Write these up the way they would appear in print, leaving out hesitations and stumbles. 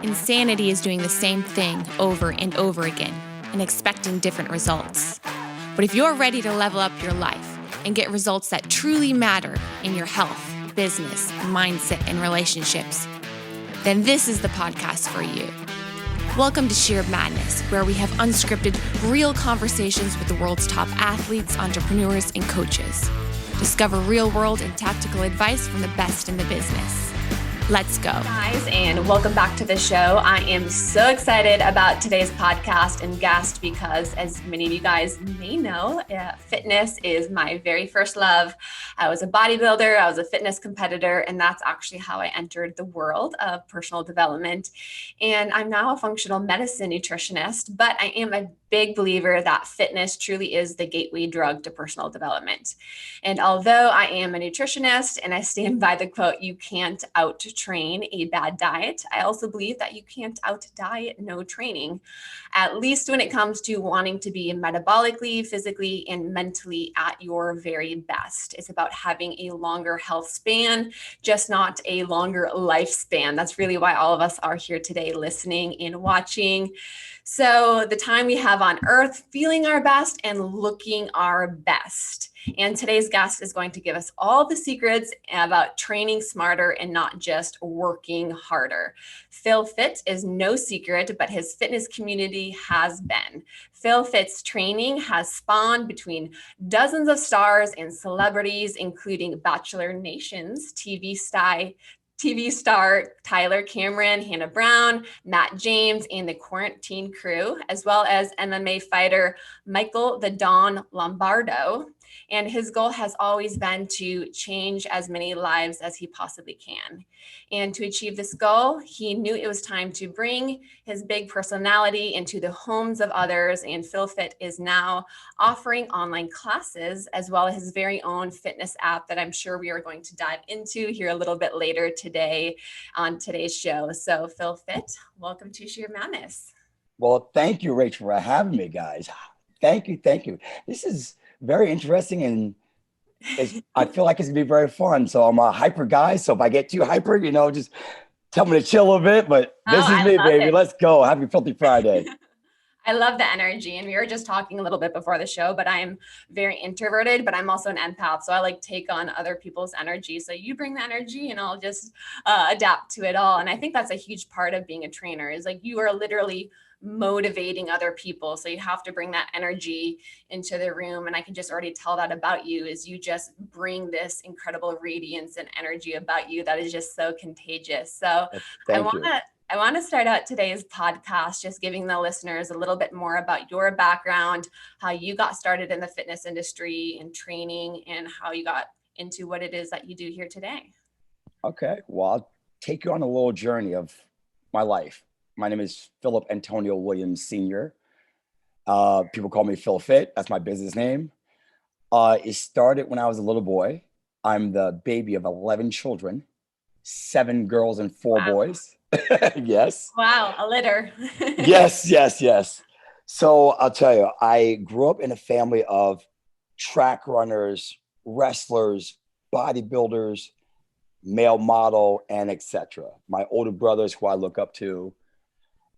Insanity is doing the same thing over and over again and expecting different results. But if you're ready to level up your life and get results that truly matter in your health, business, mindset, and relationships, then this is the podcast for you. Welcome to Sheer Madness, where we have unscripted, real conversations with the world's top athletes, entrepreneurs, and coaches. Discover real-world and tactical advice from the best in the business. Let's go. Guys, and welcome back to the show. I am so excited about today's podcast and guest because, as many of you guys may know, fitness is my very first love. I was a bodybuilder, I was a fitness competitor, and that's actually how I entered the world of personal development. And I'm now a functional medicine nutritionist, but I am a big believer that fitness truly is the gateway drug to personal development. And although I am a nutritionist and I stand by the quote, you can't out-train a bad diet, I also believe that you can't out-diet no training, at least when it comes to wanting to be metabolically, physically, and mentally at your very best. It's about having a longer health span, just not a longer lifespan. That's really why all of us are here today listening and watching. So the time we have on earth, feeling our best and looking our best. And today's guest is going to give us all the secrets about training smarter and not just working harder. Phil Fit is no secret, but his fitness community has been. Phil Fit's training has spawned between dozens of stars and celebrities, including Bachelor Nation's TV star Tyler Cameron, Hannah Brown, Matt James, and the Quarantine Crew, as well as MMA fighter Michael the Don Lombardo. And his goal has always been to change as many lives as he possibly can. And to achieve this goal, he knew it was time to bring his big personality into the homes of others. And Phil Fit is now offering online classes as well as his very own fitness app that I'm sure we are going to dive into here a little bit later today on today's show. So Phil Fit, welcome to Sheer Madness. Well, thank you, Rachel, for having me, guys. Thank you. This is very interesting, and I feel like it's gonna be very fun. So I'm a hyper guy. So if I get too hyper, just tell me to chill a bit. But this is me, baby. Let's go. Happy Filthy Friday. I love the energy. And we were just talking a little bit before the show, but I am very introverted, but I'm also an empath. So I take on other people's energy. So you bring the energy and I'll just adapt to it all. And I think that's a huge part of being a trainer is you are literally motivating other people. So you have to bring that energy into the room. And I can just already tell that about you is you just bring this incredible radiance and energy about you that is just so contagious. So I want to start out today's podcast just giving the listeners a little bit more about your background, how you got started in the fitness industry and training, and how you got into what it is that you do here today. Okay. Well, I'll take you on a little journey of my life. My name is Philip Antonio Williams Sr. People call me Phil Fit. That's my business name. It started when I was a little boy. I'm the baby of 11 children, 7 girls and 4 boys. Yes. Wow, a litter. Yes. So I'll tell you, I grew up in a family of track runners, wrestlers, bodybuilders, male model, and etc. My older brothers who I look up to.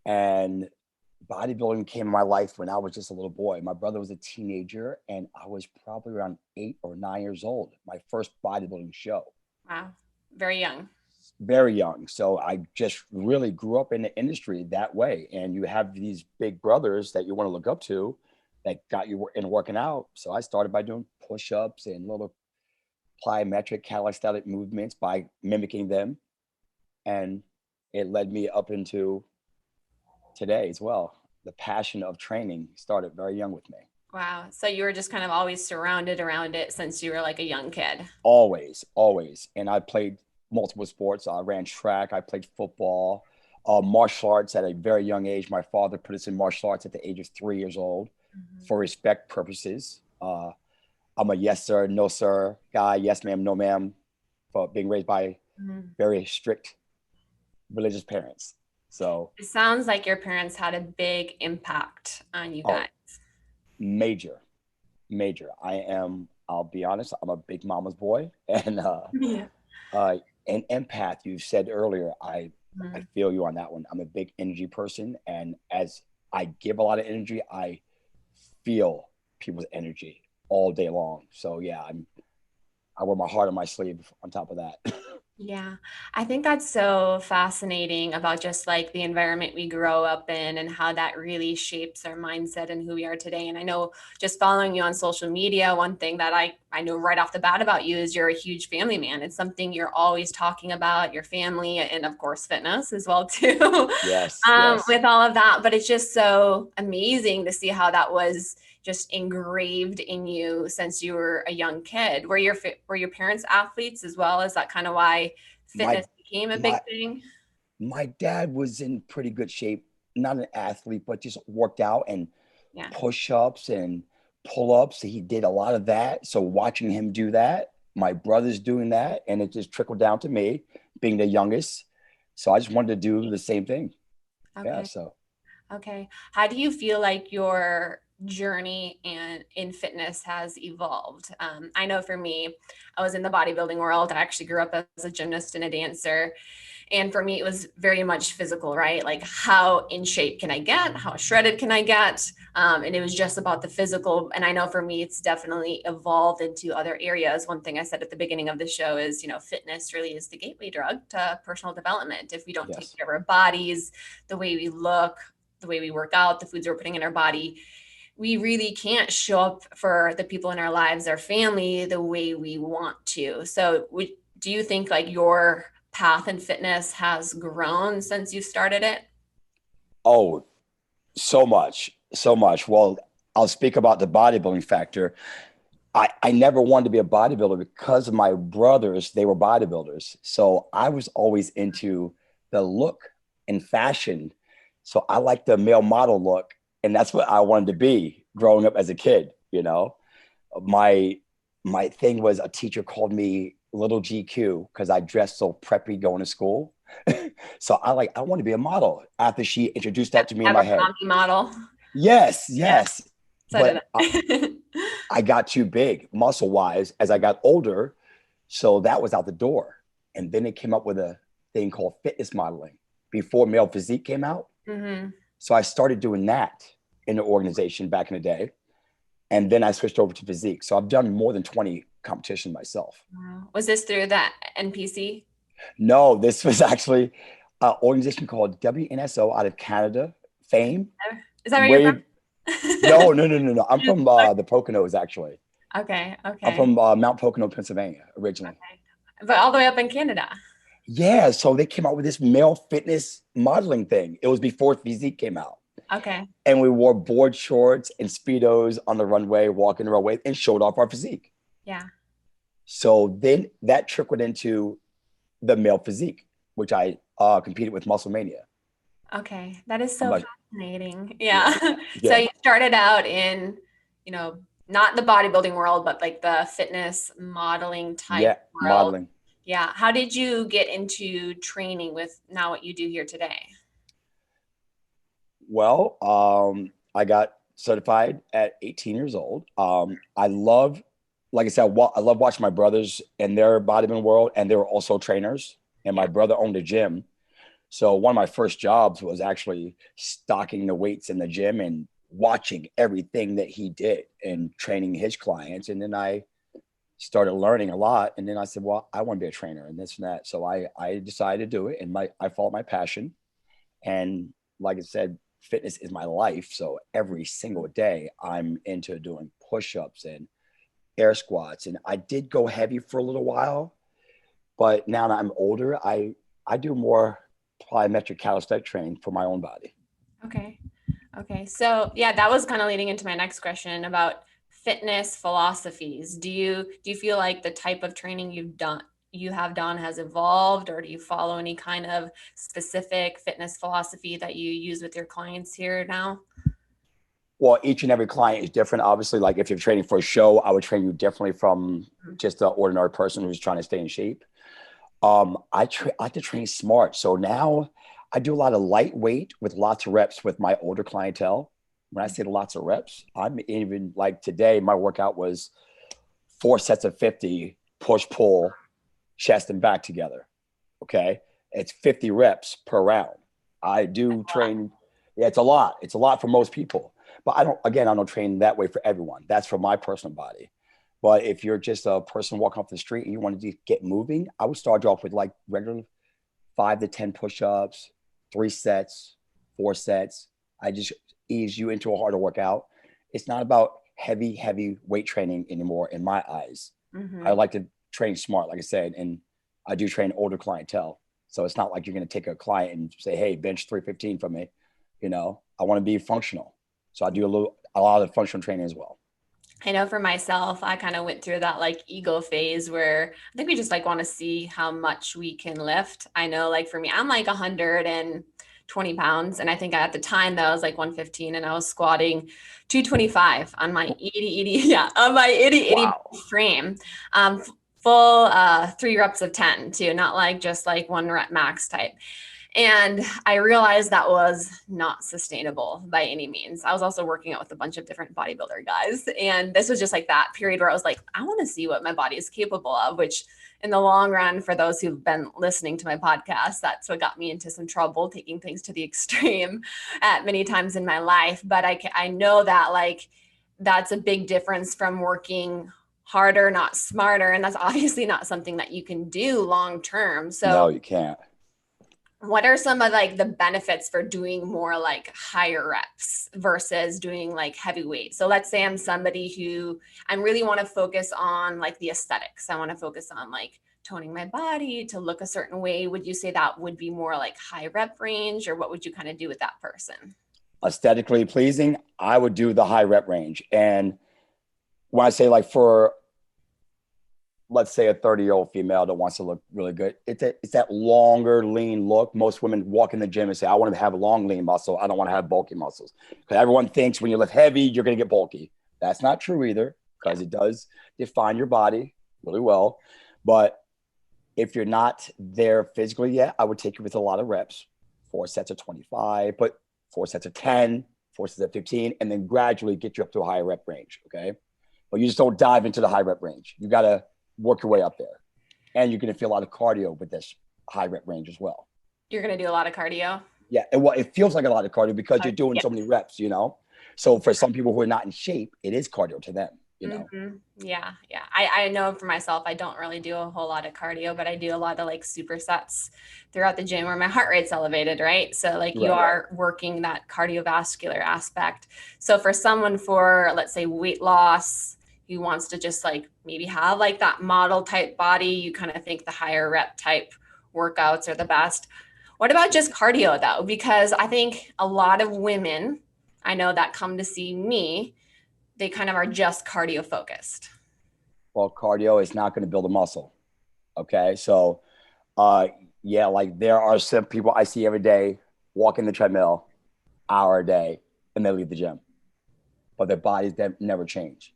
And bodybuilding came in my life when I was just a little boy. My brother was a teenager and I was probably around 8 or 9 years old. My first bodybuilding show. Wow. Very young. Very young. So I just really grew up in the industry that way. And you have these big brothers that you want to look up to that got you in working out. So I started by doing push-ups and little plyometric calisthenic movements by mimicking them. And it led me up into today as well. The passion of training started very young with me. Wow. So you were just kind of always surrounded around it since you were a young kid. Always. And I played multiple sports. I ran track. I played football, martial arts at a very young age. My father put us in martial arts at the age of 3 years old for respect purposes. I'm a yes, sir, no, sir guy. Yes, ma'am, no, ma'am, for being raised by very strict religious parents. So it sounds like your parents had a big impact on you guys. Major. I'll be honest, I'm a big mama's boy and an empath. You said earlier, I I feel you on that one. I'm a big energy person. And as I give a lot of energy, I feel people's energy all day long. So yeah, I wear my heart on my sleeve on top of that. Yeah, I think that's so fascinating about just like the environment we grow up in and how that really shapes our mindset and who we are today. And I know just following you on social media, one thing that I know right off the bat about you is you're a huge family man. It's something you're always talking about, your family, and of course, fitness as well too. Yes, yes. With all of that. But it's just so amazing to see how that was just engraved in you since you were a young kid. Were your parents athletes as well? Is that kind of why My fitness became a big my thing? my dad was in pretty good shape, not an athlete, but just worked out and Yeah. push-ups and pull-ups. He did a lot of that. So watching him do that, my brother's doing that, and it just trickled down to me being the youngest. So I just wanted to do the same thing. Yeah. Okay. So Okay. How do you feel like your journey and in fitness has evolved? I know for me, I was in the bodybuilding world. I actually grew up as a gymnast and a dancer. And for me, it was very much physical, right? Like how in shape can I get? How shredded can I get? And it was just about the physical. And I know for me, it's definitely evolved into other areas. One thing I said at the beginning of the show is, fitness really is the gateway drug to personal development. If we don't take yes. care of our bodies, the way we look, the way we work out, the foods we're putting in our body, we really can't show up for the people in our lives, our family, the way we want to. So do you think like your path in fitness has grown since you started it? Oh, so much, so much. Well, I'll speak about the bodybuilding factor. I never wanted to be a bodybuilder because of my brothers. They were bodybuilders. So I was always into the look and fashion. So I like the male model look. And that's what I wanted to be growing up as a kid. My thing was a teacher called me Little GQ because I dressed so preppy going to school. So I want to be a model after she introduced that to me in my head. Abercrombie model. Yes, Yeah. yes. So did But I. I got too big muscle wise as I got older. So that was out the door. And then it came up with a thing called fitness modeling before male physique came out. Mm-hmm. So I started doing that in the organization back in the day. And then I switched over to physique. So I've done more than 20 competitions myself. Wow. Was this through that NPC? No, this was actually an organization called WNSO out of Canada, Fame. Is that where you're from? No. I'm from the Poconos, actually. Okay. I'm from Mount Pocono, Pennsylvania, originally. Okay. But all the way up in Canada. Yeah, so they came out with this male fitness modeling thing. It was before physique came out. Okay. And we wore board shorts and Speedos on the runway, walking the runway, and showed off our physique. Yeah. So then that trickled into the male physique, which I competed with Muscle Mania. Okay. That is so fascinating. Yeah. Yeah. So you started out in, not the bodybuilding world, but like the fitness modeling type world. Modeling. Yeah. How did you get into training with now what you do here today? Well, I got certified at 18 years old. I love, like I said, I love watching my brothers in their bodybuilding world, and they were also trainers. And my brother owned a gym. So one of my first jobs was actually stocking the weights in the gym and watching everything that he did and training his clients. And then I started learning a lot. And then I said, well, I want to be a trainer and this and that. So I decided to do it, and I followed my passion. And like I said, fitness is my life. So every single day I'm into doing push-ups and air squats. And I did go heavy for a little while, but now that I'm older, I do more plyometric calisthenic training for my own body. Okay. So yeah, that was kind of leading into my next question about fitness philosophies. Do you feel like the type of training you have done has evolved, or do you follow any kind of specific fitness philosophy that you use with your clients here now? Well, each and every client is different. Obviously, like if you're training for a show, I would train you differently from just an ordinary person who's trying to stay in shape. I like to train smart. So now I do a lot of lightweight with lots of reps with my older clientele. When I say lots of reps, I'm even like today, my workout was 4 sets of 50 push, pull, chest and back together. Okay. It's 50 reps per round. I do train. Yeah, it's a lot. It's a lot for most people. But I don't train that way for everyone. That's for my personal body. But if you're just a person walking off the street and you want to get moving, I would start you off with like regular 5 to 10 push-ups, 3 sets, 4 sets. I just ease you into a harder workout. It's not about heavy weight training anymore in my eyes. Mm-hmm. I like to train smart, like I said, and I do train older clientele. So it's not like you're going to take a client and say, hey, bench 315 for me. I want to be functional. So I do a lot of functional training as well. I know for myself, I kind of went through that like ego phase where I think we just like want to see how much we can lift. I know like for me, I'm like 120 pounds. And I think at the time that I was like 115 and I was squatting 225 on my 80 Wow. frame. Full 3 reps of 10 too, not like just like 1 rep max type. And I realized that was not sustainable by any means. I was also working out with a bunch of different bodybuilder guys. And this was just like that period where I was like, I want to see what my body is capable of, which in the long run, for those who've been listening to my podcast, that's what got me into some trouble, taking things to the extreme at many times in my life. But I know that like, that's a big difference from working harder, not smarter. And that's obviously not something that you can do long term. So no, you can't. What are some of like the benefits for doing more like higher reps versus doing like heavy weight? So let's say I'm somebody who I really want to focus on like the aesthetics. I want to focus on like toning my body to look a certain way. Would you say that would be more like high rep range, or what would you kind of do with that person? Aesthetically pleasing, I would do the high rep range. And when I say like for, let's say a 30-year-old female that wants to look really good, it's that longer, lean look. Most women walk in the gym and say, I want to have a long, lean muscle. I don't want to have bulky muscles. Because everyone thinks when you lift heavy, you're going to get bulky. That's not true either, because it does define your body really well. But if you're not there physically yet, I would take you with a lot of reps, 4 sets of 25, but 4 sets of 10, 4 sets of 15, and then gradually get you up to a higher rep range, okay? But you just don't dive into the high rep range. You got to work your way up there. And you're going to feel a lot of cardio with this high rep range as well. You're going to do a lot of cardio? Yeah. It feels like a lot of cardio because you're doing so many reps, So for some people who are not in shape, it is cardio to them, Mm-hmm. Yeah. I know for myself, I don't really do a whole lot of cardio, but I do a lot of like supersets throughout the gym where my heart rate's elevated, right? So like you are working that cardiovascular aspect. So for someone for, let's say, weight loss, who wants to just like maybe have like that model type body, you kind of think the higher rep type workouts are the best. What about just cardio though? Because I think a lot of women I know that come to see me, they kind of are just cardio focused. Well, cardio is not going to build a muscle. Okay. So, like there are some people I see every day walking the treadmill hour a day and they leave the gym, but their bodies never change.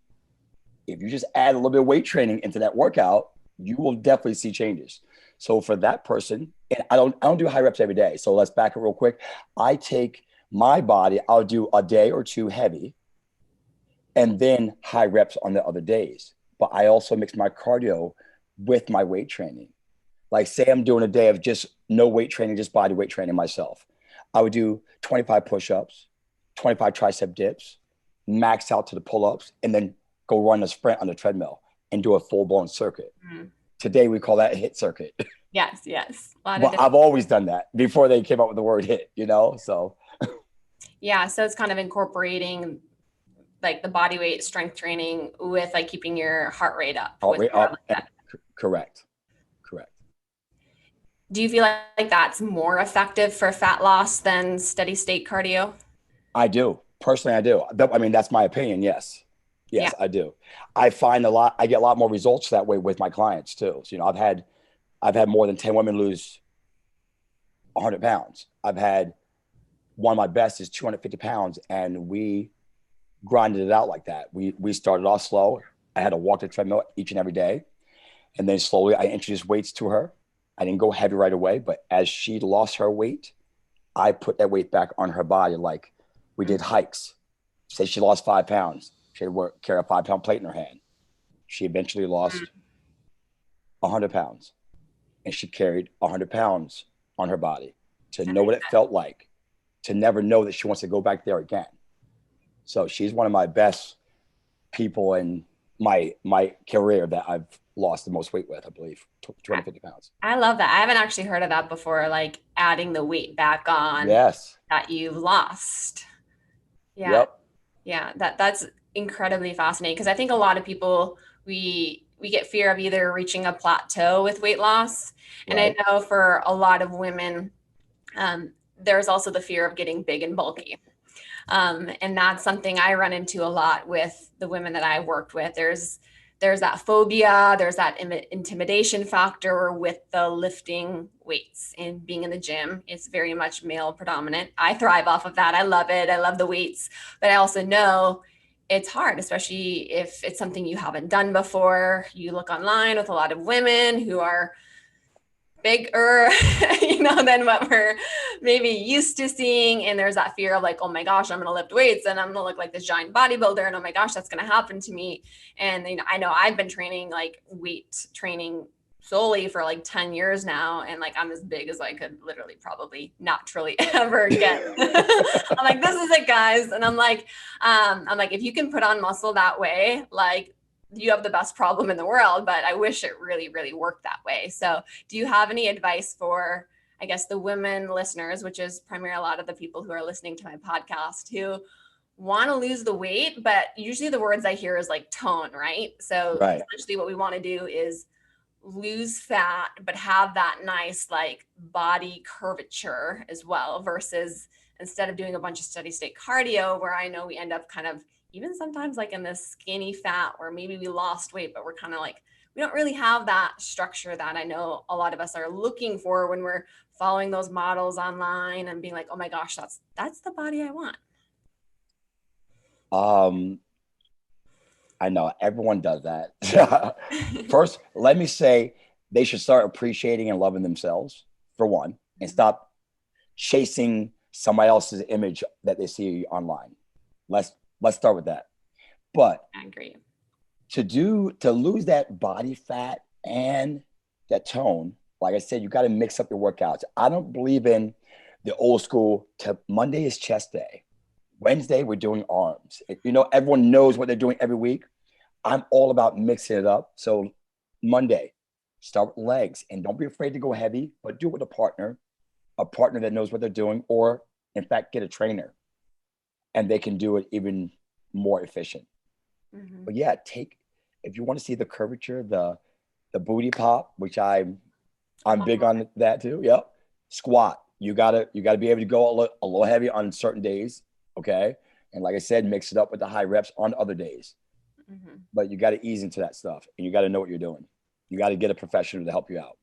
If you just add a little bit of weight training into that workout, you will definitely see changes. So for that person, and I don't do high reps every day. So let's back it real quick. I take my body, I'll do a day or 2 heavy and then high reps on the other days. But I also mix my cardio with my weight training. Like say I'm doing a day of just no weight training, just body weight training myself. I would do 25 push-ups, 25 tricep dips, max out to the pull-ups, and then go run a sprint on the treadmill and do a full-blown circuit. Mm-hmm. Today, we call that a HIIT circuit. Yes. Well, I've always done that before they came up with the word HIIT, so. Yeah, so it's kind of incorporating like the body weight strength training with like keeping your heart rate up. Correct. Do you feel like that's more effective for fat loss than steady state cardio? I do. Personally, I do. I mean, that's my opinion. Yes, yeah. I do. I find I get a lot more results that way with my clients too. So, I've had more than 10 women lose 100 pounds. I've had one of my best is 250 pounds and we grinded it out like that. We started off slow. I had to walk the treadmill each and every day. And then slowly I introduced weights to her. I didn't go heavy right away, but as she lost her weight, I put that weight back on her body. Like we did hikes. Say she lost 5 pounds. She had to carry a 5-pound plate in her hand. She eventually lost 100 pounds and she carried 100 pounds on her body, to know what it felt like, to never know that she wants to go back there again. So she's one of my best people in my career that I've lost the most weight with, I believe, 250 pounds. I love that. I haven't actually heard of that before, like adding the weight back on Yes. that you've lost. Yeah. Yep. Yeah. That's incredibly fascinating, because I think a lot of people, we get fear of either reaching a plateau with weight loss. And Right. I know for a lot of women, there's also the fear of getting big and bulky. And that's something I run into a lot with the women that I worked with. There's that phobia, there's that intimidation factor with the lifting weights and being in the gym. It's very much male predominant. I thrive off of that. I love it. I love the weights, but I also know it's hard, especially if it's something you haven't done before. You look online with a lot of women who are bigger, than what we're maybe used to seeing. And there's that fear of like, oh my gosh, I'm going to lift weights and I'm going to look like this giant bodybuilder. And oh my gosh, that's going to happen to me. And, I know I've been training like weight training solely for like 10 years now. And like, I'm as big as I could literally probably naturally ever get. I'm like, this is it, guys. And I'm like, if you can put on muscle that way, like, you have the best problem in the world, but I wish it really, really worked that way. So do you have any advice for, I guess, the women listeners, which is primarily a lot of the people who are listening to my podcast, who want to lose the weight, but usually the words I hear is like tone, right? So Right. essentially what we want to do is lose fat, but have that nice like body curvature as well, versus instead of doing a bunch of steady state cardio, where I know we end up kind of even sometimes like in this skinny fat where maybe we lost weight, but we're kind of like, we don't really have that structure that I know a lot of us are looking for when we're following those models online and being like, oh my gosh, that's the body I want. I know everyone does that. First, let me say they should start appreciating and loving themselves, for one, and stop chasing somebody else's image that they see online. Let's start with that. But I agree. To lose that body fat and that tone, like I said, you got to mix up your workouts. I don't believe in the old school. Monday is chest day. Wednesday, we're doing arms. Everyone knows what they're doing every week. I'm all about mixing it up. So Monday, start with legs, and don't be afraid to go heavy, but do it with a partner that knows what they're doing, or in fact, get a trainer, and they can do it even more efficient. Mm-hmm. But yeah, if you want to see the curvature, the booty pop, which I'm big on that too. Yep. Squat. You gotta be able to go a little heavy on certain days. Okay. And like I said, mix it up with the high reps on other days. Mm-hmm. But you got to ease into that stuff, and you got to know what you're doing. You got to get a professional to help you out.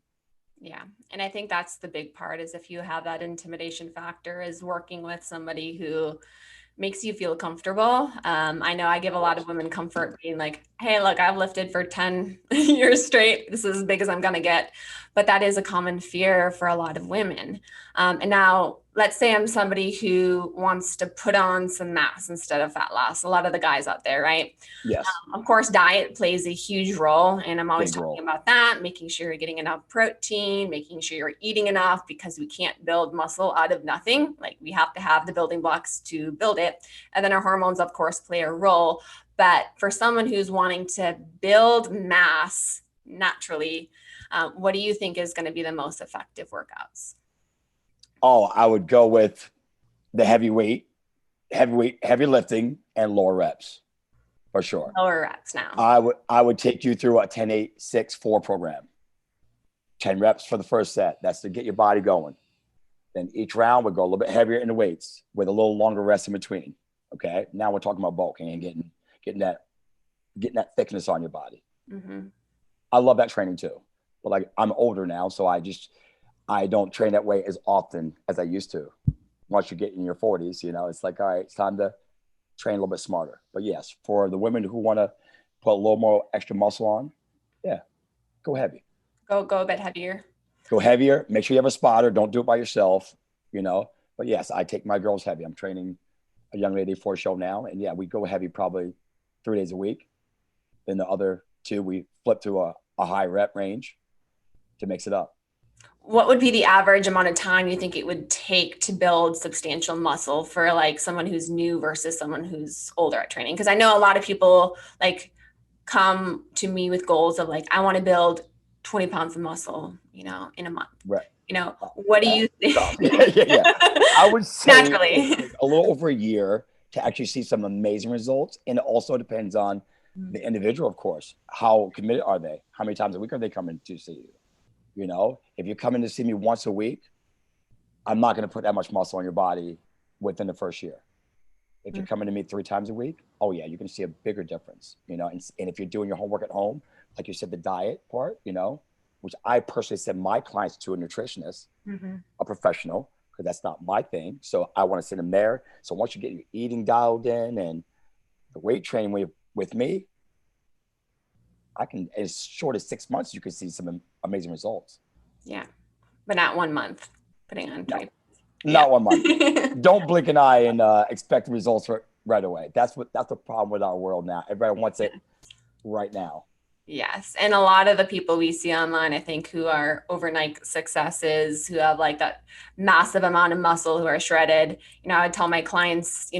Yeah. And I think that's the big part, is if you have that intimidation factor, is working with somebody who makes you feel comfortable. I know I give a lot of women comfort being like, hey, look, I've lifted for 10 years straight. This is as big as I'm going to get. But that is a common fear for a lot of women. And now let's say I'm somebody who wants to put on some mass instead of fat loss. A lot of the guys out there, right? Yes. Of course, diet plays a huge role. And I'm always talking about that, making sure you're getting enough protein, making sure you're eating enough, because we can't build muscle out of nothing. Like, we have to have the building blocks to build it. And then our hormones, of course, play a role. But for someone who's wanting to build mass naturally, what do you think is going to be the most effective workouts? Oh, I would go with the heavy lifting, and lower reps, for sure. Lower reps now. I would take you through a 10-8-6-4 program. 10 reps for the first set. That's to get your body going. Then each round would go a little bit heavier in the weights with a little longer rest in between. Okay. Now we're talking about bulking and getting that thickness on your body. Mm-hmm. I love that training too. But like, I'm older now, so I don't train that way as often as I used to. Once you get in your 40s, it's like, all right, it's time to train a little bit smarter. But yes, for the women who want to put a little more extra muscle on, yeah, go heavy. Go a bit heavier. Go heavier. Make sure you have a spotter. Don't do it by yourself, But yes, I take my girls heavy. I'm training a young lady for a show now. And yeah, we go heavy probably 3 days a week. Then the other 2, we flip to a high rep range to mix it up. what would be the average amount of time you think it would take to build substantial muscle for like someone who's new versus someone who's older at training? Because I know a lot of people like come to me with goals of like, I want to build 20 pounds of muscle, in a month. Right. What do you think? Yeah. I would say Naturally. it takes a little over a year to actually see some amazing results. And it also depends on the individual, of course. How committed are they? How many times a week are they coming to see you? If you're coming to see me once a week, I'm not going to put that much muscle on your body within the first year. If you're coming to me 3 times a week, oh yeah, you can see a bigger difference, and if you're doing your homework at home, like you said, the diet part, which I personally send my clients to a nutritionist, a professional, because that's not my thing. So I want to send them there. So once you get your eating dialed in and the weight training with me, I can, as short as 6 months, you can see some amazing results. Yeah. But not 1 month putting on 20. Not 1 month. Don't blink an eye and expect results right away. That's the problem with our world now. Everybody wants it right now. Yes. And a lot of the people we see online, I think, who are overnight successes, who have like that massive amount of muscle, who are shredded, I would tell my clients,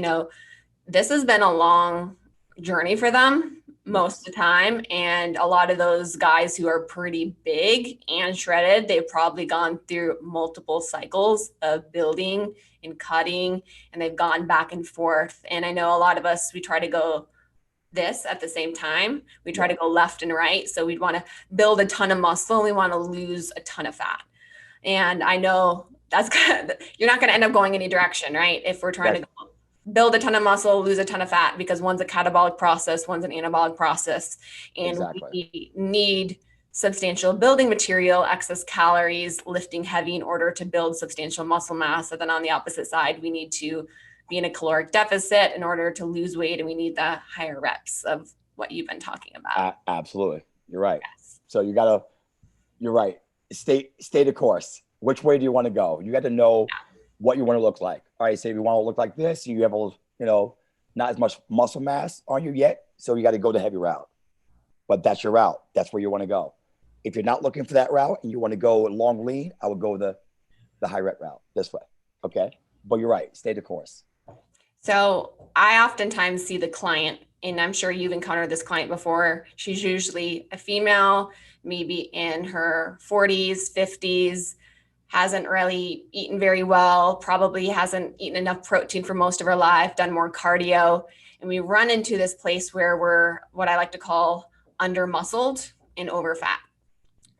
this has been a long journey for them most of the time. And a lot of those guys who are pretty big and shredded, they've probably gone through multiple cycles of building and cutting, and they've gone back and forth. And I know a lot of us, we try to go this at the same time. We try to go left and right. So we'd want to build a ton of muscle, and we want to lose a ton of fat. And I know that's you're not going to end up going any direction, right? If we're trying to build a ton of muscle, lose a ton of fat, because one's a catabolic process, one's an anabolic process. And we need substantial building material, excess calories, lifting heavy in order to build substantial muscle mass. And then on the opposite side, we need to be in a caloric deficit in order to lose weight. And we need the higher reps of what you've been talking about. Absolutely. You're right. Yes. So you're right. Stay the course. Which way do you want to go? You got to know what you want to look like. All right. Say you want to look like this, you have not as much muscle mass on you yet. So you got to go the heavy route, but that's your route. That's where you want to go. If you're not looking for that route and you want to go long lean, I would go the high rep route this way. Okay. But you're right. Stay the course. So I oftentimes see the client, and I'm sure you've encountered this client before. She's usually a female, maybe in her 40s, 50s, hasn't really eaten very well, probably hasn't eaten enough protein for most of her life, done more cardio. And we run into this place where we're what I like to call under-muscled and over-fat.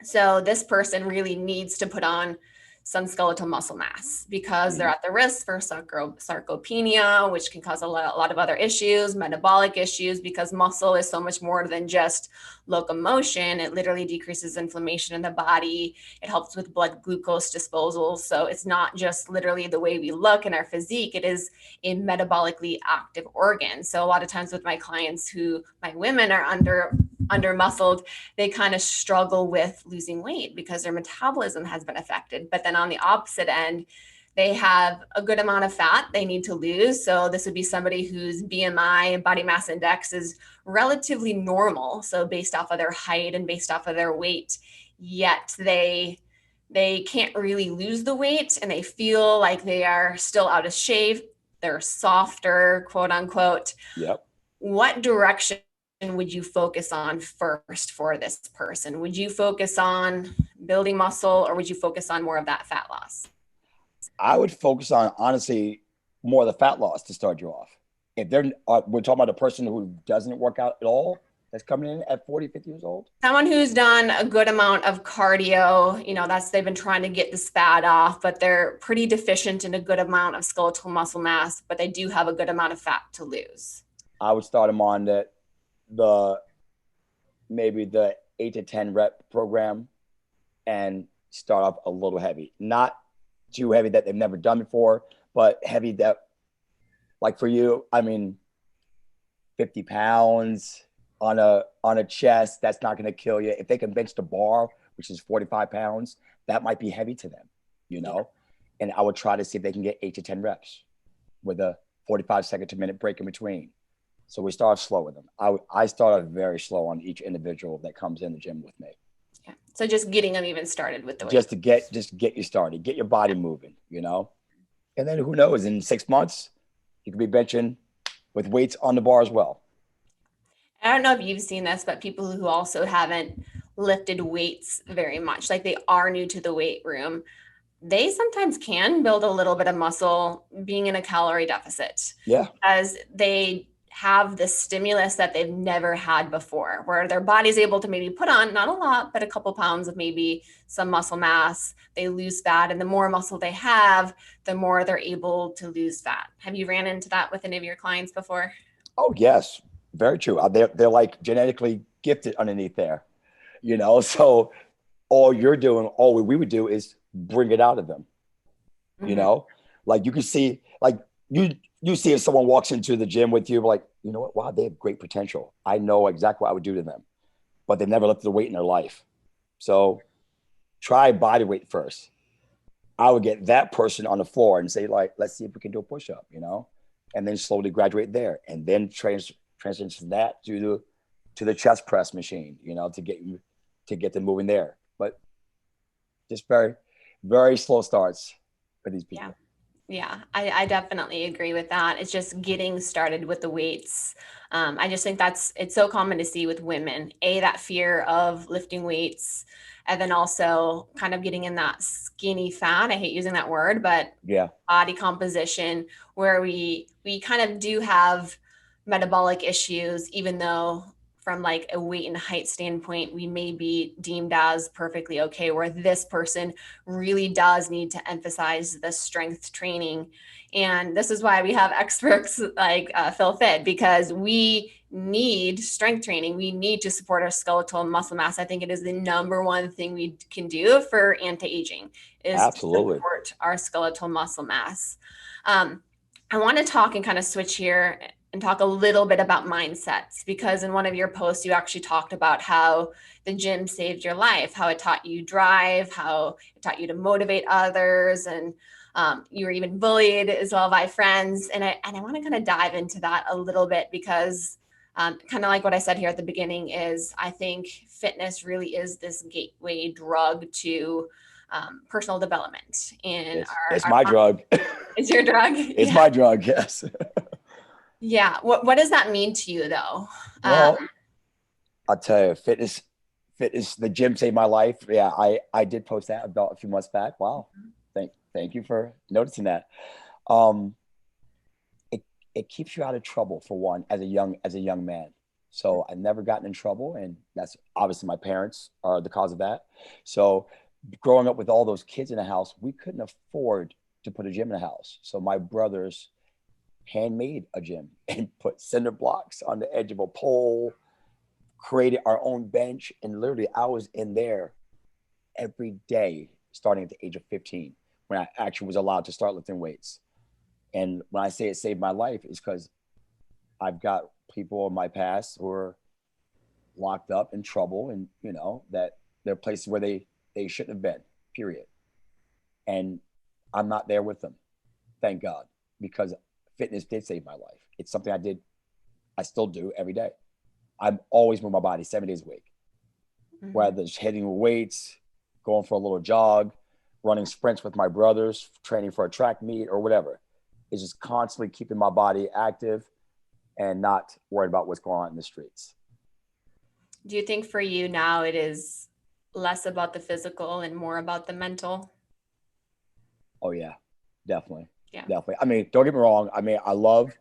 So this person really needs to put on some skeletal muscle mass because they're at the risk for sarcopenia, which can cause a lot of other issues, metabolic issues, because muscle is so much more than just locomotion. It literally decreases inflammation in the body. It helps with blood glucose disposal. So it's not just literally the way we look in our physique. It is a metabolically active organ. So a lot of times with my clients my women are under muscled, they kind of struggle with losing weight because their metabolism has been affected. But then on the opposite end, they have a good amount of fat they need to lose. So this would be somebody whose BMI and body mass index is relatively normal. So based off of their height and based off of their weight, yet they can't really lose the weight and they feel like they are still out of shape. They're softer, quote unquote. Yep. What direction would you focus on first for this person? Would you focus on building muscle, or would you focus on more of that fat loss? I would focus on, honestly, more of the fat loss to start you off. If we're talking about a person who doesn't work out at all, that's coming in at 40, 50 years old. Someone who's done a good amount of cardio, they've been trying to get this fat off, but they're pretty deficient in a good amount of skeletal muscle mass, but they do have a good amount of fat to lose. I would start them on maybe the 8 to 10 rep program and start off a little heavy, not too heavy that they've never done before, but heavy that, like for you, 50 pounds on a chest, that's not going to kill you. If they can bench the bar, which is 45 pounds, that might be heavy to them, Yeah. And I would try to see if they can get 8 to 10 reps with a 45-second to minute break in between. So we start slow with them. I start very slow on each individual that comes in the gym with me. Yeah. So just getting them even started with the weight. just to get you started, get your body moving, and then who knows, in 6 months, you could be benching with weights on the bar as well. I don't know if you've seen this, but people who also haven't lifted weights very much, like they are new to the weight room, they sometimes can build a little bit of muscle being in a calorie deficit. Yeah. As they have the stimulus that they've never had before, where their body's able to maybe put on, not a lot, but a couple pounds of maybe some muscle mass, they lose fat. And the more muscle they have, the more they're able to lose fat. Have you ran into that with any of your clients before? Oh, yes. Very true. They're like genetically gifted underneath there, so all we would do is bring it out of them. Like you can see, like you see if someone walks into the gym with you, like, you know what, wow, they have great potential. I know exactly what I would do to them, but they've never lifted a weight in their life. So try body weight first. I would get that person on the floor and say, like, let's see if we can do a push-up, and then slowly graduate there, and then transition that to the chest press machine, to get them moving there. But just very, very slow starts for these people. Yeah, I definitely agree with that. It's just getting started with the weights. I just think it's so common to see with women, that fear of lifting weights, and then also kind of getting in that skinny fat. I hate using that word, but body composition where we kind of do have metabolic issues, even though from like a weight and height standpoint, we may be deemed as perfectly okay, where this person really does need to emphasize the strength training. And this is why we have experts like Phil Fit, because we need strength training. We need to support our skeletal muscle mass. I think it is the number one thing we can do for anti-aging is Absolutely. to support our skeletal muscle mass. I want to talk and kind of switch here and talk a little bit about mindsets, because in one of your posts, you actually talked about how the gym saved your life, how it taught you drive, how it taught you to motivate others. And you were even bullied as well by friends. And I want to kind of dive into that a little bit, because kind of like what I said here at the beginning is I think fitness really is this gateway drug to personal development. And it's my drug. It's your drug? It's my drug, yes. Yeah. What does that mean to you though? Well, I'll tell you, fitness, the gym saved my life. Yeah, I did post that about a few months back. Wow. Thank you for noticing that. It keeps you out of trouble, for one, as a young man. So I've never gotten in trouble, and that's obviously my parents are the cause of that. So growing up with all those kids in the house, we couldn't afford to put a gym in the house. So my brothers handmade a gym and put cinder blocks on the edge of a pole, created our own bench. And literally I was in there every day, starting at the age of 15, when I actually was allowed to start lifting weights. And when I say it saved my life, it's because I've got people in my past who are locked up in trouble, and that they're places where they shouldn't have been, period. And I'm not there with them, thank God, because fitness did save my life. It's something I still do every day. I'm always moving my body 7 days a week, whether it's hitting weights, going for a little jog, running sprints with my brothers, training for a track meet or whatever. It's just constantly keeping my body active and not worried about what's going on in the streets. Do you think for you now it is less about the physical and more about the mental? Oh yeah, definitely. Yeah. Definitely. I mean, don't get me wrong. I mean, I love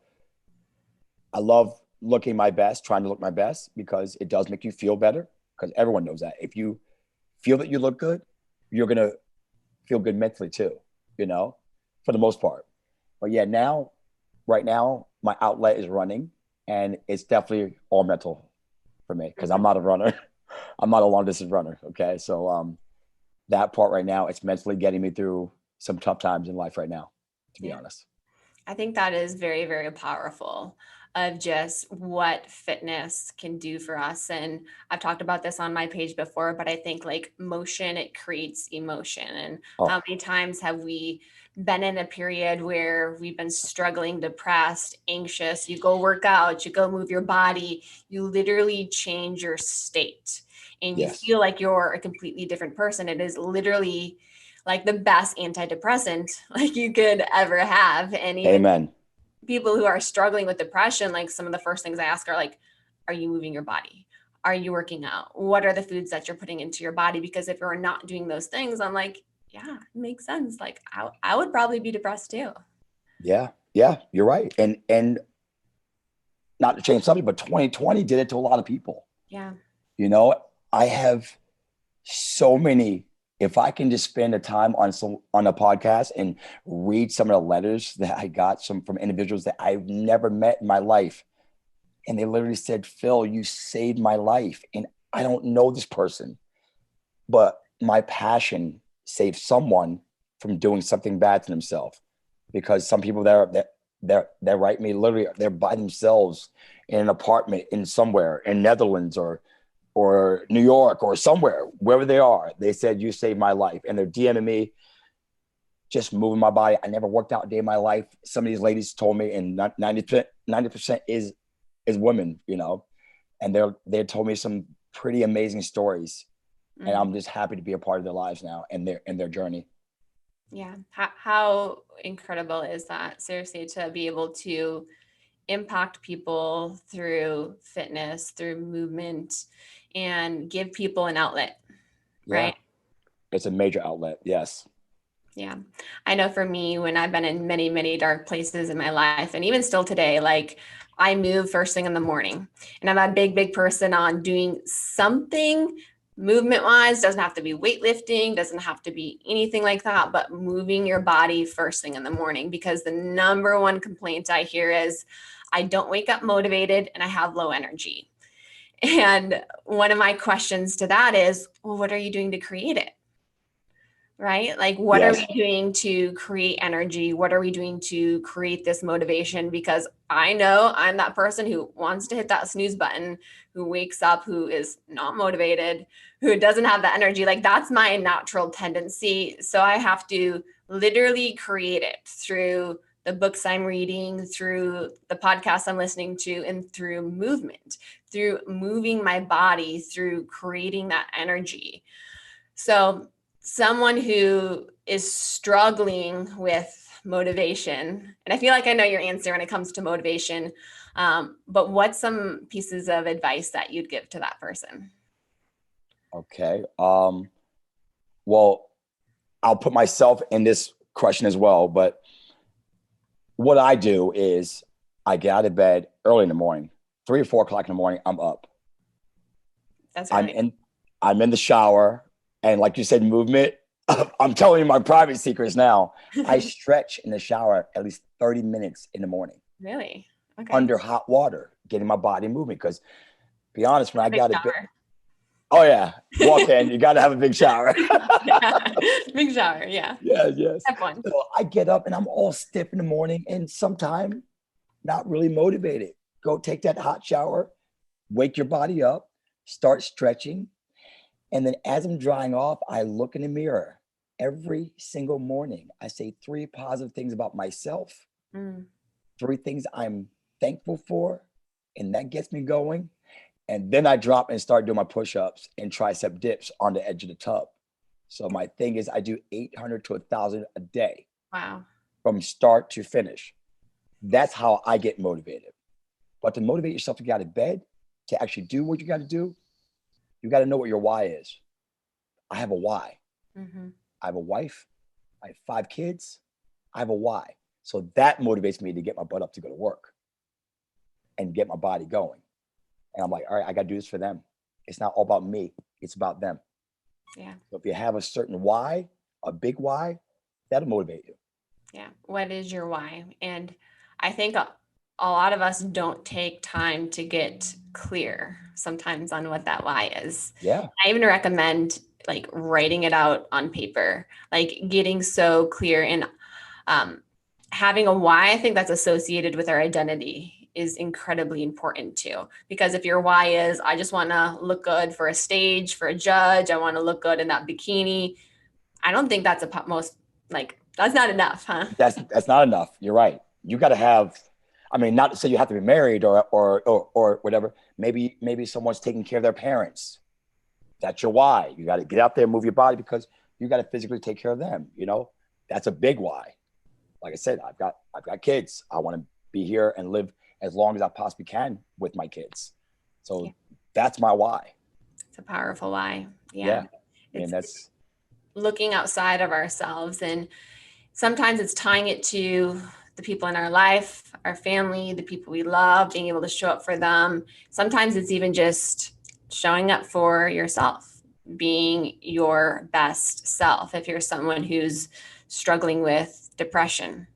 looking my best, trying to look my best, because it does make you feel better, because everyone knows that. If you feel that you look good, you're going to feel good mentally too, for the most part. But yeah, right now, my outlet is running, and it's definitely all mental for me, because I'm not a runner. I'm not a long distance runner. Okay. So that part right now, it's mentally getting me through some tough times in life right now, to be honest. I think that is very, very powerful, of just what fitness can do for us. And I've talked about this on my page before, but I think like motion, it creates emotion. And how many times have we been in a period where we've been struggling, depressed, anxious? You go work out, you go move your body, you literally change your state. and you Yes. feel like you're a completely different person. It is literally like the best antidepressant like you could ever have. And even Amen. people who are struggling with depression, like some of the first things I ask are like, are you moving your body? Are you working out? What are the foods that you're putting into your body? Because if you're not doing those things, I'm like, yeah, it makes sense. Like I would probably be depressed too. Yeah. Yeah. You're right. And not to change something, but 2020 did it to a lot of people. Yeah. You know, I have so many. If I can just spend the time on a podcast and read some of the letters that I got from individuals that I've never met in my life, and they literally said, "Phil, you saved my life," and I don't know this person, but my passion saved someone from doing something bad to themselves. Because some people that write me, literally they're by themselves in an apartment in somewhere in Netherlands or New York or somewhere, wherever they are. They said, "You saved my life." And they're DMing me, just moving my body. I never worked out a day in my life. Some of these ladies told me, and 90% is women, you know, and they told me some pretty amazing stories. And I'm just happy to be a part of their lives now and their journey. Yeah. How incredible is that? Seriously, to be able to impact people through fitness, through movement, and give people an outlet, right? It's a major outlet. Yes. Yeah. I know for me, when I've been in many, many dark places in my life, and even still today, like I move first thing in the morning, and I'm a big, big person on doing something movement wise. Doesn't have to be weightlifting, doesn't have to be anything like that, but moving your body first thing in the morning, because the number one complaint I hear is I don't wake up motivated and I have low energy. And one of my questions to that is, well, what are you doing to create it? Right? Like, what are we doing to create energy? What are we doing to create this motivation? Because I know I'm that person who wants to hit that snooze button, who wakes up, who is not motivated, who doesn't have the energy. Like, that's my natural tendency. So I have to literally create it through the books I'm reading, through the podcasts I'm listening to, and through movement, through moving my body, through creating that energy. So someone who is struggling with motivation, and I feel like I know your answer when it comes to motivation, but what's some pieces of advice that you'd give to that person? Okay. Well, I'll put myself in this question as well, but what I do is I get out of bed early in the morning, 3 or 4 o'clock in the morning, I'm up. That's right. I'm in the shower. And like you said, movement, I'm telling you my private secrets now. I stretch in the shower at least 30 minutes in the morning. Really? Okay. Under hot water, getting my body moving. Because be honest, when I got a bit, Oh yeah, walk in, you got to have a big shower. Big shower, yeah. Yes. Have fun. So I get up and I'm all stiff in the morning and sometimes not really motivated. Go take that hot shower, wake your body up, start stretching. And then as I'm drying off, I look in the mirror every single morning. I say 3 positive things about myself, 3 things I'm thankful for, and that gets me going. And then I drop and start doing my push-ups and tricep dips on the edge of the tub. So my thing is I do 800 to 1,000 a day. Wow. From start to finish. That's how I get motivated. But to motivate yourself to get out of bed, to actually do what you got to do, you got to know what your why is. I have a why. I have a wife. I have 5 kids. I have a why. So that motivates me to get my butt up to go to work and get my body going. And I'm like, all right, I got to do this for them. It's not all about me. It's about them. Yeah. So if you have a certain why, a big why, that'll motivate you. Yeah. What is your why? And I think a lot of us don't take time to get clear sometimes on what that why is. Yeah. I even recommend like writing it out on paper, like getting so clear and having a why. I think that's associated with our identity is incredibly important too, because if your why is, I just want to look good for a stage, for a judge, I want to look good in that bikini. I don't think that's that's not enough, huh? That's not enough. You're right. You got to have, I mean, not to say you have to be married or whatever. Maybe someone's taking care of their parents. That's your why. You got to get out there and move your body because you got to physically take care of them. That's a big why. Like I said, I've got kids. I want to be here and live as long as I possibly can with my kids. So that's my why. It's a powerful why. Yeah. It's, that's looking outside of ourselves. And sometimes it's tying it to the people in our life, our family, the people we love, being able to show up for them. Sometimes it's even just showing up for yourself, being your best self. If you're someone who's struggling with depression,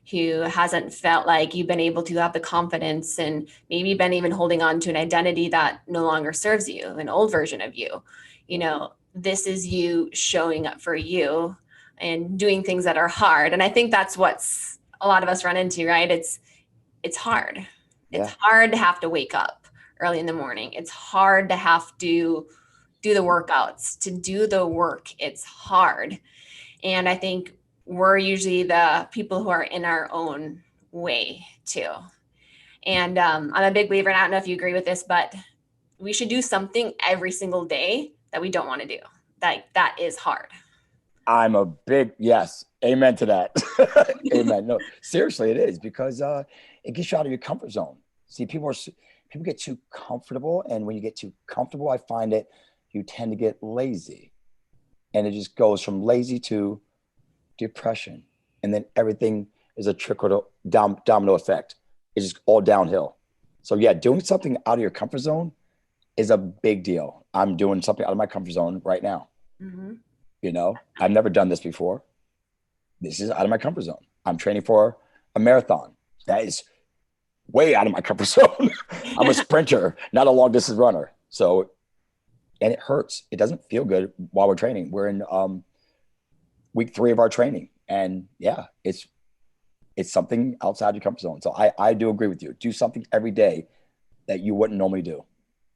who hasn't felt like you've been able to have the confidence and maybe been even holding on to an identity that no longer serves you, an old version of you, this is you showing up for you and doing things that are hard. And I think that's what's a lot of us run into, right? It's hard. Yeah. It's hard to have to wake up early in the morning. It's hard to have to do the workouts, to do the work. It's hard. And I think we're usually the people who are in our own way too. And I'm a big believer, and I don't know if you agree with this, but we should do something every single day that we don't want to do. That is hard. I'm a big, yes. Amen to that. Amen. No, seriously, it is because it gets you out of your comfort zone. See, people get too comfortable. And when you get too comfortable, I find that you tend to get lazy, and it just goes from lazy to depression. And then everything is a domino effect. It's just all downhill. So yeah, doing something out of your comfort zone is a big deal. I'm doing something out of my comfort zone right now. Mm-hmm. I've never done this before. This is out of my comfort zone. I'm training for a marathon. That is way out of my comfort zone. I'm a sprinter, not a long distance runner. So, and it hurts. It doesn't feel good while we're training. We're in week 3 of our training. And yeah, it's something outside your comfort zone. So I do agree with you. Do something every day that you wouldn't normally do.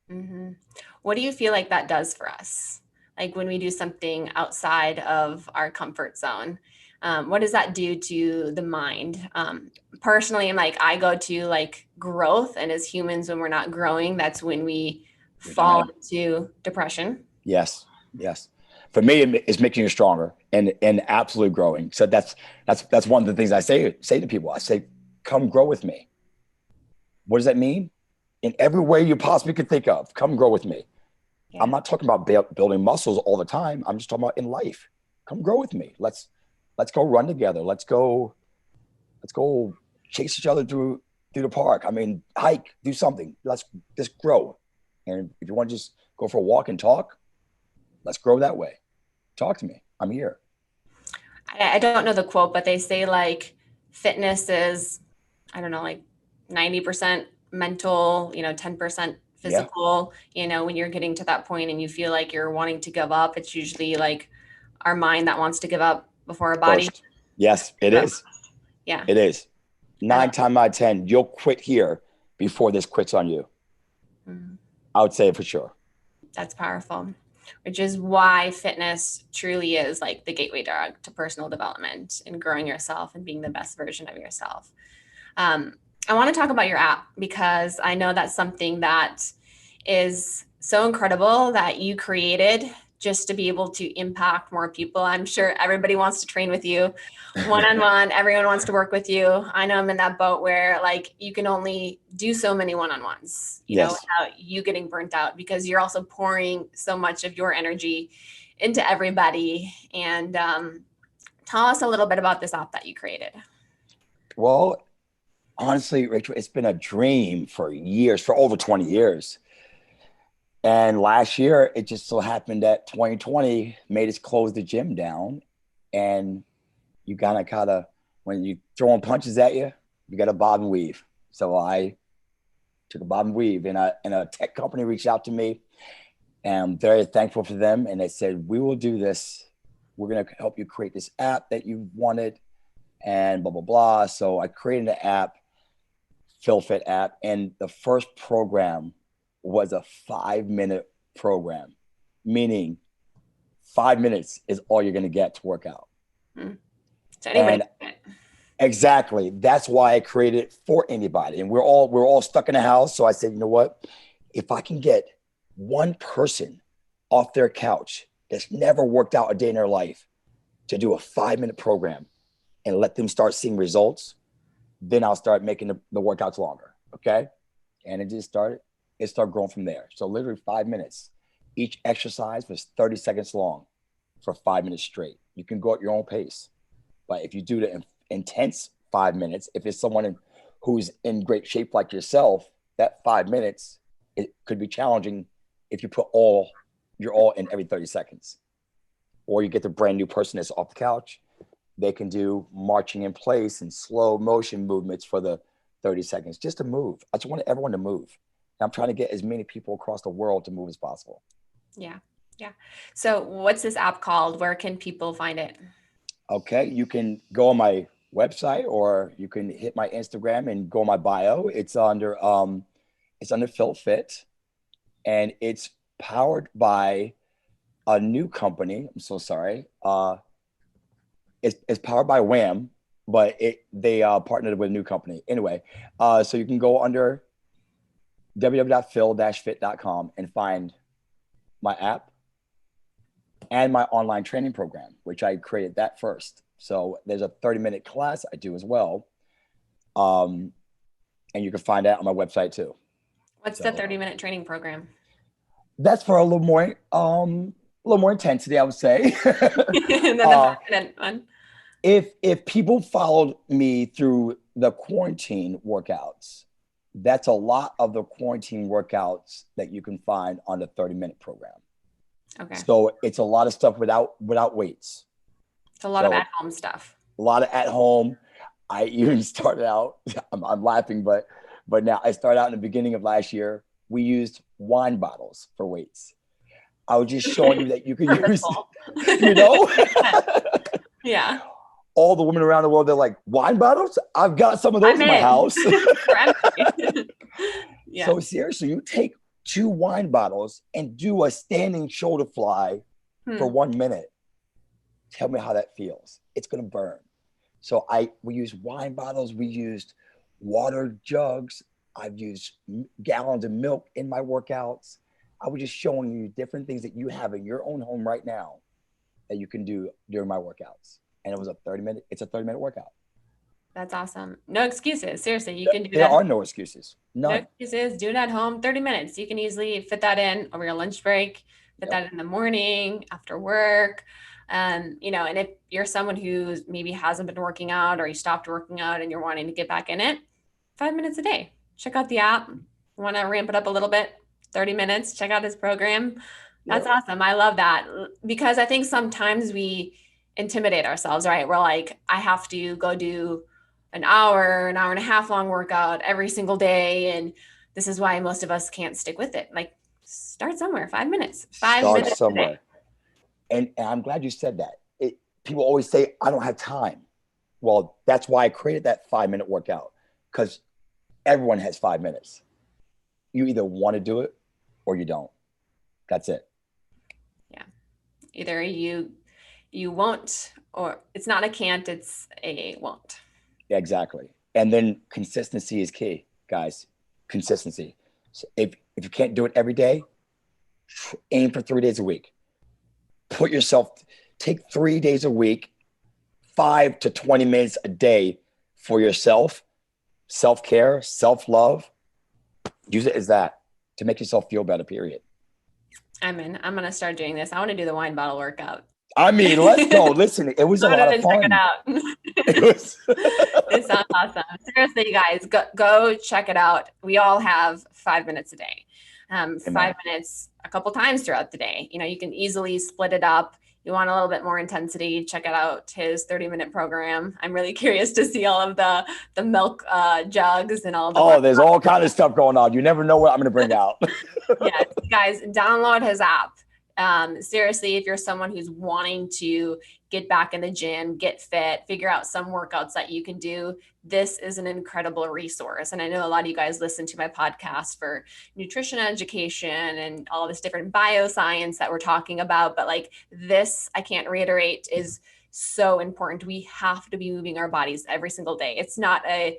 Mm-hmm. What do you feel like that does for us? Like when we do something outside of our comfort zone, what does that do to the mind? Personally, I go to growth, and as humans, when we're not growing, that's when we fall into depression. Yes. For me, it's making you stronger and absolutely growing. So that's one of the things I say to people. I say, come grow with me. What does that mean? In every way you possibly could think of, come grow with me. Yeah. I'm not talking about building muscles all the time. I'm just talking about in life. Come grow with me. Let's go run together. Let's go chase each other through the park. Hike, do something. Let's just grow. And if you want to just go for a walk and talk, let's grow that way. Talk to me. I'm here. I don't know the quote, but they say fitness is, 90% mental, 10% physical. Yeah. When you're getting to that point and you feel like you're wanting to give up, it's usually our mind that wants to give up before our body. First. Yes, it is. Yeah. It is. 9 times out of 10, you'll quit here before this quits on you. Mm-hmm. I would say it for sure. That's powerful, which is why fitness truly is the gateway drug to personal development and growing yourself and being the best version of yourself. I want to talk about your app because I know that's something that is so incredible that you created just to be able to impact more people. I'm sure everybody wants to train with you one-on-one. Everyone wants to work with you. I know I'm in that boat where you can only do so many one-on-ones, without you getting burnt out, because you're also pouring so much of your energy into everybody. And tell us a little bit about this app that you created. Well, honestly, Rachel, it's been a dream for years, for over 20 years. And last year, it just so happened that 2020 made us close the gym down. And you gotta, when you throwing punches at you, you got to bob and weave. So I took a bob and weave, and a tech company reached out to me, and I'm very thankful for them. And they said, we will do this. We're going to help you create this app that you wanted, and blah, blah, blah. So I created an app, PhilFit app. And the first program was a 5-minute program, meaning 5 minutes is all you're going to get to work out. So anybody. Exactly. That's why I created it for anybody. And we're all stuck in the house. So I said, you know what? If I can get one person off their couch that's never worked out a day in their life to do a 5-minute program and let them start seeing results, then I'll start making the workouts longer. Okay. And it started growing from there. So literally 5 minutes. Each exercise was 30 seconds long for 5 minutes straight. You can go at your own pace. But if you do the intense 5 minutes, if it's someone who's in great shape like yourself, that 5 minutes, it could be challenging if you put you're all in every 30 seconds. Or you get the brand new person that's off the couch. They can do marching in place and slow motion movements for the 30 seconds just to move. I just want everyone to move. And I'm trying to get as many people across the world to move as possible. Yeah. Yeah. So what's this app called? Where can people find it? Okay. You can go on my website or you can hit my Instagram and go on my bio. It's under Phil Fit, and it's powered by a new company. I'm so sorry. It's powered by Wham, but they partnered with a new company. Anyway, so you can go under www.phil-fit.com and find my app and my online training program, which I created that first. So there's a 30-minute class I do as well. And you can find that on my website too. What's the 30-minute training program? That's for a little more intensity, I would say. And then the 5-minute one. If people followed me through the quarantine workouts, that's a lot of the quarantine workouts that you can find on the 30-minute program. Okay. So it's a lot of stuff without weights. It's a lot of at-home stuff. A lot of at home. I even started out, I'm laughing, but now I started out in the beginning of last year, we used wine bottles for weights. I was just showing you that you could use, Yeah. All the women around the world, they're like, wine bottles? I've got some of those in my house. Yeah. So seriously, you take 2 wine bottles and do a standing shoulder fly for 1 minute. Tell me how that feels. It's going to burn. So we used wine bottles. We used water jugs. I've used gallons of milk in my workouts. I was just showing you different things that you have in your own home right now that you can do during my workouts. And it's a 30-minute workout. That's awesome. No excuses. Seriously, you can do that. There are no excuses. None. No excuses. Do it at home. 30 minutes. You can easily fit that in over your lunch break, fit that in the morning, after work. And if you're someone who maybe hasn't been working out or you stopped working out and you're wanting to get back in it, 5 minutes a day. Check out the app. Want to ramp it up a little bit? 30 minutes. Check out his program. That's awesome. I love that, because I think sometimes we intimidate ourselves, right? We're like, I have to go do an hour and a half long workout every single day. And this is why most of us can't stick with it. Like, start somewhere. 5 minutes. Start somewhere. And I'm glad you said that. People always say, I don't have time. Well, that's why I created that 5-minute workout, because everyone has 5 minutes. You either want to do it or you don't. That's it. Yeah. Either you won't, or it's not a can't, it's a won't. Exactly. And then consistency is key, guys. Consistency. So if you can't do it every day, aim for 3 days a week. Take 3 days a week, 5 to 20 minutes a day for yourself, self-care, self-love. Use it as that to make yourself feel better, period. I'm in. I'm going to start doing this. I want to do the wine bottle workout. I mean, let's go. Listen, it was a lot of fun. Check it out. It sounds awesome. Seriously, you guys, go check it out. We all have 5 minutes a day. 5 minutes a couple times throughout the day. You can easily split it up. You want a little bit more intensity, check it out, his 30-minute program. I'm really curious to see all of the milk jugs and all the there's all kind of stuff going on. You never know what I'm going to bring out. Yeah, guys, download his app. Seriously, if you're someone who's wanting to get back in the gym, get fit, figure out some workouts that you can do, this is an incredible resource. And I know a lot of you guys listen to my podcast for nutrition education and all this different bioscience that we're talking about. But like this, I can't reiterate, is so important. We have to be moving our bodies every single day. It's not a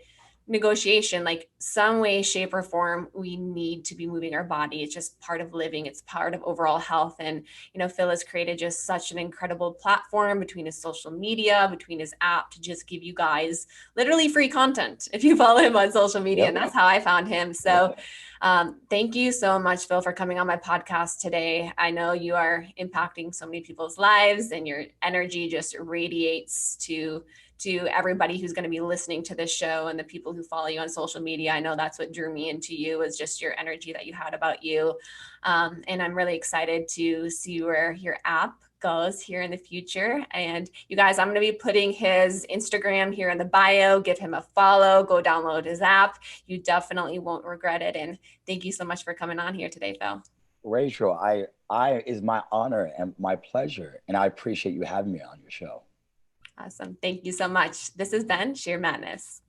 negotiation, like some way, shape, or form, we need to be moving our body. It's just part of living. It's part of overall health. And, Phil has created just such an incredible platform between his social media, between his app, to just give you guys literally free content if you follow him on social media. Yep. And that's how I found him. So thank you so much, Phil, for coming on my podcast today. I know you are impacting so many people's lives, and your energy just radiates to everybody who's going to be listening to this show and the people who follow you on social media. I know that's what drew me into you, is just your energy that you had about you. And I'm really excited to see where your app goes here in the future. And you guys, I'm going to be putting his Instagram here in the bio. Give him a follow, go download his app. You definitely won't regret it. And thank you so much for coming on here today, Phil. Rachel, I is my honor and my pleasure. And I appreciate you having me on your show. Awesome. Thank you so much. This has been Sheer Madness.